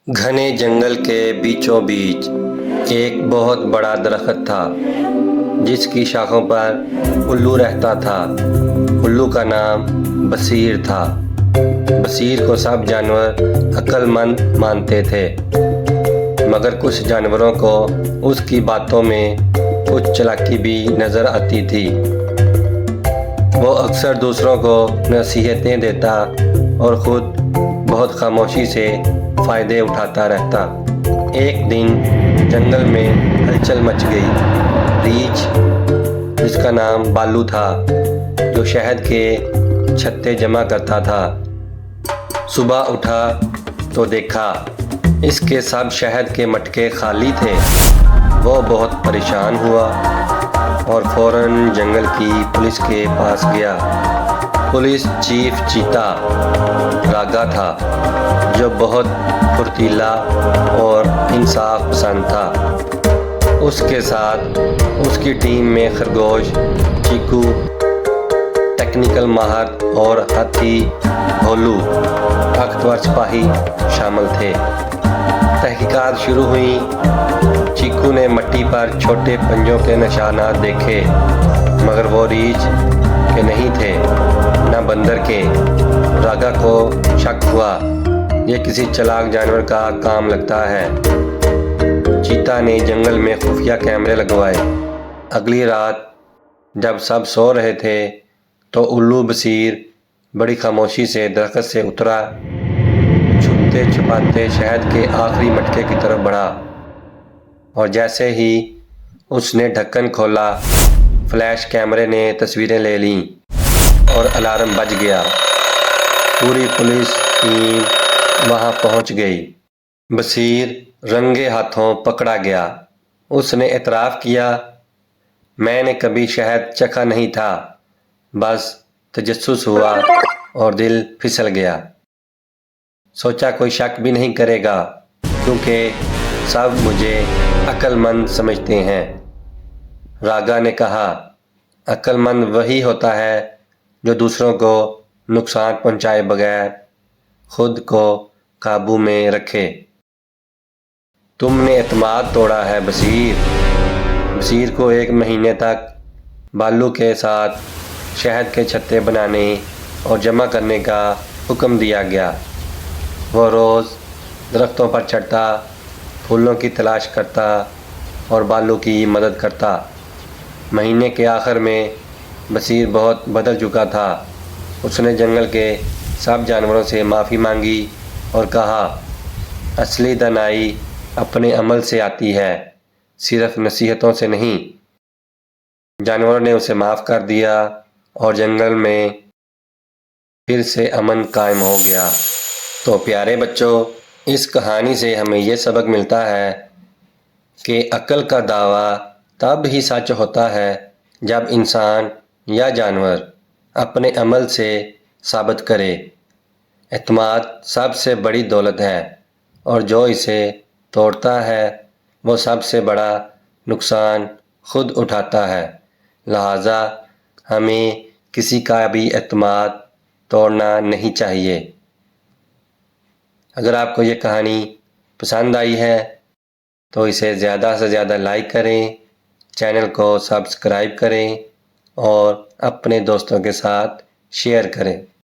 گھنے جنگل کے بیچوں بیچ ایک بہت بڑا درخت تھا جس کی شاخوں پر الو رہتا تھا۔ الو کا نام بصیر تھا۔ بصیر کو سب جانور عقل مند مانتے تھے، مگر کچھ جانوروں کو اس کی باتوں میں کچھ چالاکی بھی نظر آتی تھی۔ وہ اکثر دوسروں کو نصیحتیں دیتا اور خود بہت خاموشی سے فائدے اٹھاتا رہتا۔ ایک دن جنگل میں ہلچل مچ گئی۔ ریچھ، جس کا نام بالو تھا، جو شہد کے چھتے جمع کرتا تھا، صبح اٹھا تو دیکھا اس کے سب شہد کے مٹکے خالی تھے۔ وہ بہت پریشان ہوا اور فوراً جنگل کی پولیس کے پاس گیا۔ پولیس چیف چیتا راگا تھا، جو بہت پھرتیلا اور انصاف پسند تھا۔ اس کے ساتھ اس کی ٹیم میں خرگوش، چیکو، ٹیکنیکل ماہر اور ہاتھی بھولو، طاقتور سپاہی شامل تھے۔ تحقیقات شروع ہوئیں۔ چیکو نے مٹی پر چھوٹے پنجوں کے نشانات دیکھے، مگر وہ ریچھ کے نہیں تھے، نہ بندر کے۔ راگا کو شک ہوا، یہ کسی چالاک جانور کا کام لگتا ہے۔ چیتا نے جنگل میں خفیہ کیمرے لگوائے۔ اگلی رات جب سب سو رہے تھے تو الو بصیر بڑی خاموشی سے درخت سے اترا، چھپتے چھپاتے شہد کے آخری مٹکے کی طرف بڑھا، اور جیسے ہی اس نے ڈھکن کھولا، فلیش کیمرے نے تصویریں لے لیں اور الارم بج گیا۔ پوری پولیس ٹیم وہاں پہنچ گئی۔ بصیر رنگے ہاتھوں پکڑا گیا۔ اس نے اعتراف کیا، میں نے کبھی شہد چکھا نہیں تھا، بس تجسس ہوا اور دل پھسل گیا۔ سوچا کوئی شک بھی نہیں کرے گا، کیونکہ سب مجھے عقل مند سمجھتے ہیں۔ راگا نے کہا، عقل مند وہی ہوتا ہے جو دوسروں کو نقصان پہنچائے بغیر خود کو قابو میں رکھے۔ تم نے اعتماد توڑا ہے بصیر۔ بصیر کو ایک مہینے تک بالو کے ساتھ شہد کے چھتے بنانے اور جمع کرنے کا حکم دیا گیا۔ وہ روز درختوں پر چڑھتا، پھولوں کی تلاش کرتا اور بالو کی مدد کرتا۔ مہینے کے آخر میں بصیر بہت بدل چکا تھا۔ اس نے جنگل کے سب جانوروں سے معافی مانگی اور کہا، اصلی دانائی اپنے عمل سے آتی ہے، صرف نصیحتوں سے نہیں۔ جانوروں نے اسے معاف کر دیا اور جنگل میں پھر سے امن قائم ہو گیا۔ تو پیارے بچوں، اس کہانی سے ہمیں یہ سبق ملتا ہے کہ عقل کا دعویٰ تب ہی سچ ہوتا ہے جب انسان یا جانور اپنے عمل سے ثابت کرے۔ اعتماد سب سے بڑی دولت ہے، اور جو اسے توڑتا ہے وہ سب سے بڑا نقصان خود اٹھاتا ہے۔ لہٰذا ہمیں کسی کا بھی اعتماد توڑنا نہیں چاہیے۔ اگر آپ کو یہ کہانی پسند آئی ہے تو اسے زیادہ سے زیادہ لائک کریں، چینل کو سبسکرائب کریں اور اپنے دوستوں کے ساتھ شیئر کریں۔